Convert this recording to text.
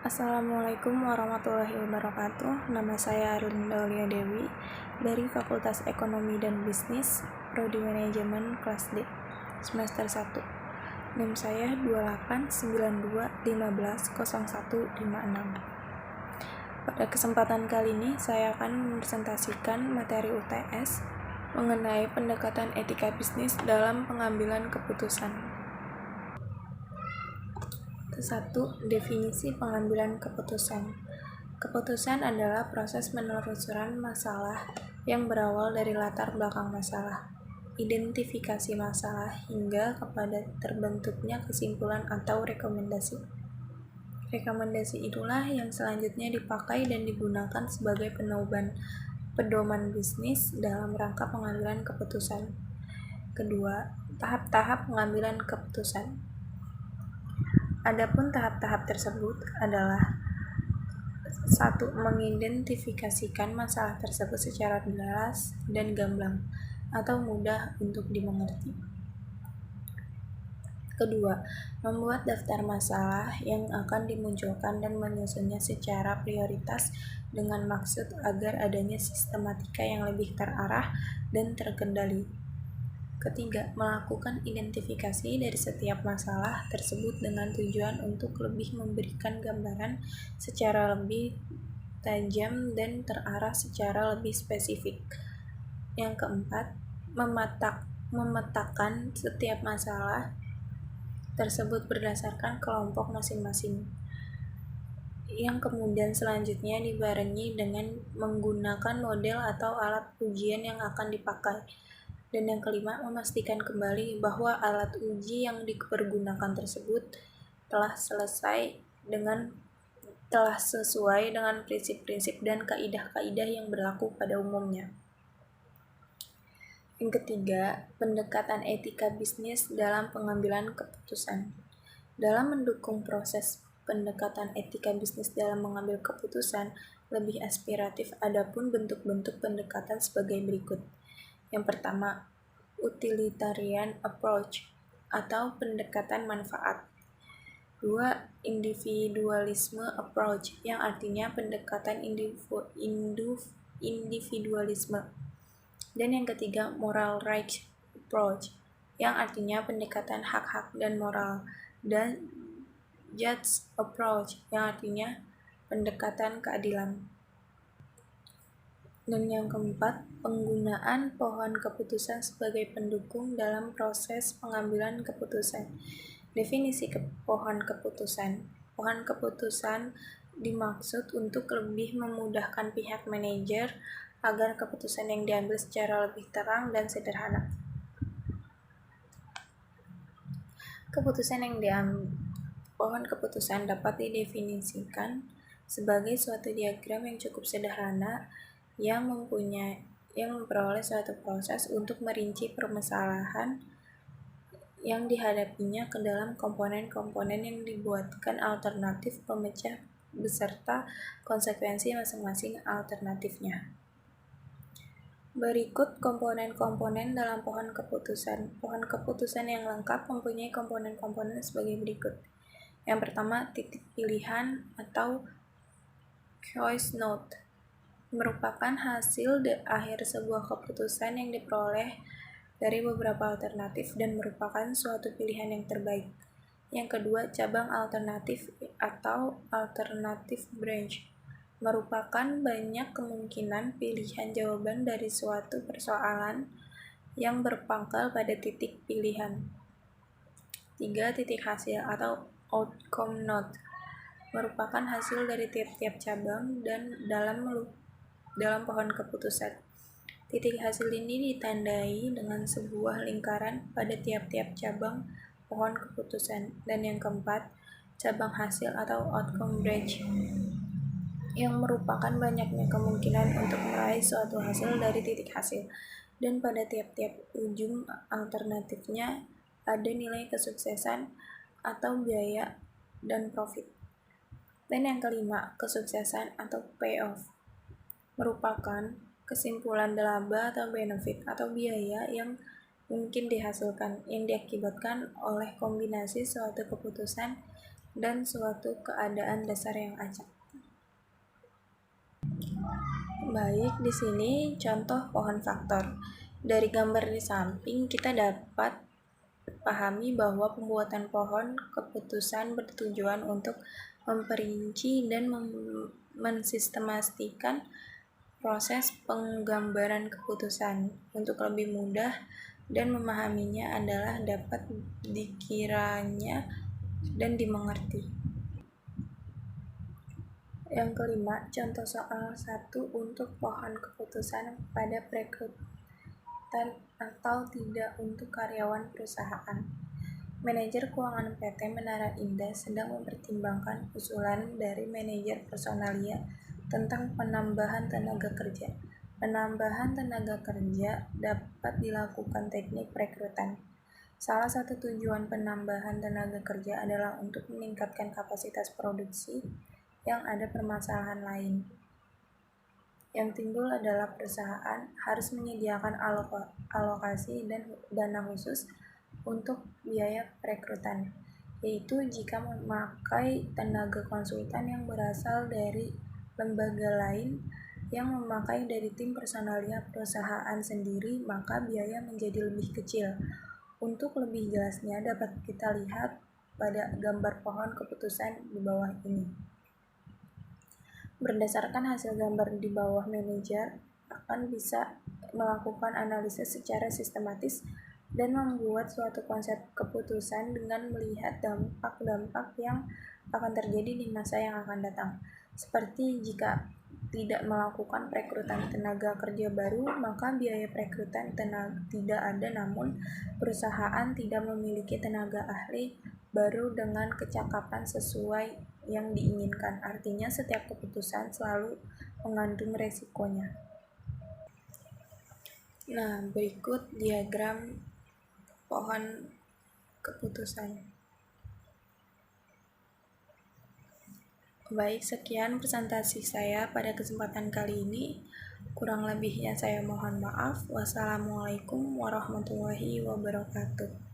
Assalamualaikum warahmatullahi wabarakatuh. Nama saya Arlinda Aulia Dewi dari Fakultas Ekonomi dan Bisnis, Prodi Manajemen kelas D, semester 1. NIM saya 2892150156. Pada kesempatan kali ini saya akan mempresentasikan materi UTS mengenai pendekatan etika bisnis dalam pengambilan keputusan. 1. Definisi pengambilan keputusan. Keputusan adalah proses penelusuran masalah yang berawal dari latar belakang masalah, identifikasi masalah, hingga kepada terbentuknya kesimpulan atau rekomendasi. Rekomendasi itulah yang selanjutnya dipakai dan digunakan sebagai pedoman bisnis dalam rangka pengambilan keputusan. Kedua, tahap-tahap pengambilan keputusan. Adapun tahap-tahap tersebut adalah 1. Mengidentifikasikan masalah tersebut secara jelas dan gamblang atau mudah untuk dimengerti. Kedua, membuat daftar masalah yang akan dimunculkan dan menyusunnya secara prioritas dengan maksud agar adanya sistematika yang lebih terarah dan terkendali. Ketiga, melakukan identifikasi dari setiap masalah tersebut dengan tujuan untuk lebih memberikan gambaran secara lebih tajam dan terarah secara lebih spesifik. Yang keempat, memetakan setiap masalah tersebut berdasarkan kelompok masing-masing, yang kemudian selanjutnya dibarengi dengan menggunakan model atau alat ujian yang akan dipakai. Dan yang kelima, memastikan kembali bahwa alat uji yang dipergunakan tersebut telah sesuai dengan prinsip-prinsip dan kaidah-kaidah yang berlaku pada umumnya. Yang ketiga, pendekatan etika bisnis dalam pengambilan keputusan. Dalam mendukung proses pendekatan etika bisnis dalam mengambil keputusan lebih aspiratif, adapun bentuk-bentuk pendekatan sebagai berikut. Yang pertama, utilitarian approach atau pendekatan manfaat. 2. Individualisme approach yang artinya pendekatan individualisme. Dan yang ketiga, moral rights approach yang artinya pendekatan hak-hak dan moral. Dan just approach yang artinya pendekatan keadilan. Dan yang keempat, penggunaan pohon keputusan sebagai pendukung dalam proses pengambilan keputusan. Definisi pohon keputusan. Pohon keputusan dimaksud untuk lebih memudahkan pihak manajer agar keputusan yang diambil secara lebih terang dan sederhana. Pohon keputusan dapat didefinisikan sebagai suatu diagram yang cukup sederhana yang memperoleh suatu proses untuk merinci permasalahan yang dihadapinya ke dalam komponen-komponen yang dibuatkan alternatif pemecah beserta konsekuensi masing-masing alternatifnya. Berikut komponen-komponen dalam pohon keputusan. Pohon keputusan yang lengkap mempunyai komponen-komponen sebagai berikut. Yang pertama, titik pilihan atau choice node merupakan hasil akhir sebuah keputusan yang diperoleh dari beberapa alternatif dan merupakan suatu pilihan yang terbaik. Yang kedua, cabang alternatif atau alternative branch merupakan banyak kemungkinan pilihan jawaban dari suatu persoalan yang berpangkal pada titik pilihan. 3. Titik hasil atau outcome node merupakan hasil dari tiap-tiap cabang dan dalam pohon keputusan. Titik hasil ini ditandai dengan sebuah lingkaran pada tiap-tiap cabang pohon keputusan. Dan yang keempat, cabang hasil atau outcome branch yang merupakan banyaknya kemungkinan untuk meraih suatu hasil dari titik hasil. Dan pada tiap-tiap ujung alternatifnya ada nilai kesuksesan atau biaya dan profit. Dan yang kelima, kesuksesan atau payoff merupakan kesimpulan laba atau benefit atau biaya yang mungkin dihasilkan yang diakibatkan oleh kombinasi suatu keputusan dan suatu keadaan dasar yang acak. Baik, di sini contoh pohon faktor. Dari gambar di samping kita dapat pahami bahwa pembuatan pohon keputusan bertujuan untuk memperinci dan mensistematikan proses penggambaran keputusan. Untuk lebih mudah dan memahaminya adalah dapat dikiranya dan dimengerti. Yang kelima, contoh soal 1 untuk pohon keputusan pada perekrutan atau tidak untuk karyawan perusahaan. Manajer keuangan PT Menara Indah sedang mempertimbangkan usulan dari manajer personalia tentang penambahan tenaga kerja. Penambahan tenaga kerja dapat dilakukan teknik perekrutan. Salah satu tujuan penambahan tenaga kerja adalah untuk meningkatkan kapasitas produksi yang ada permasalahan lain. Yang timbul adalah perusahaan harus menyediakan alokasi dan dana khusus untuk biaya perekrutan, yaitu jika memakai tenaga konsultan yang berasal dari lembaga lain yang memakai dari tim personalia perusahaan sendiri, maka biaya menjadi lebih kecil. Untuk lebih jelasnya dapat kita lihat pada gambar pohon keputusan di bawah ini. Berdasarkan hasil gambar di bawah, manajer akan bisa melakukan analisis secara sistematis dan membuat suatu konsep keputusan dengan melihat dampak-dampak yang akan terjadi di masa yang akan datang. Seperti jika tidak melakukan perekrutan tenaga kerja baru, maka biaya perekrutan tidak ada, namun perusahaan tidak memiliki tenaga ahli baru dengan kecakapan sesuai yang diinginkan. Artinya setiap keputusan selalu mengandung resikonya. Nah, berikut diagram pohon keputusan. Baik, sekian presentasi saya pada kesempatan kali ini. Kurang lebihnya saya mohon maaf. Wassalamualaikum warahmatullahi wabarakatuh.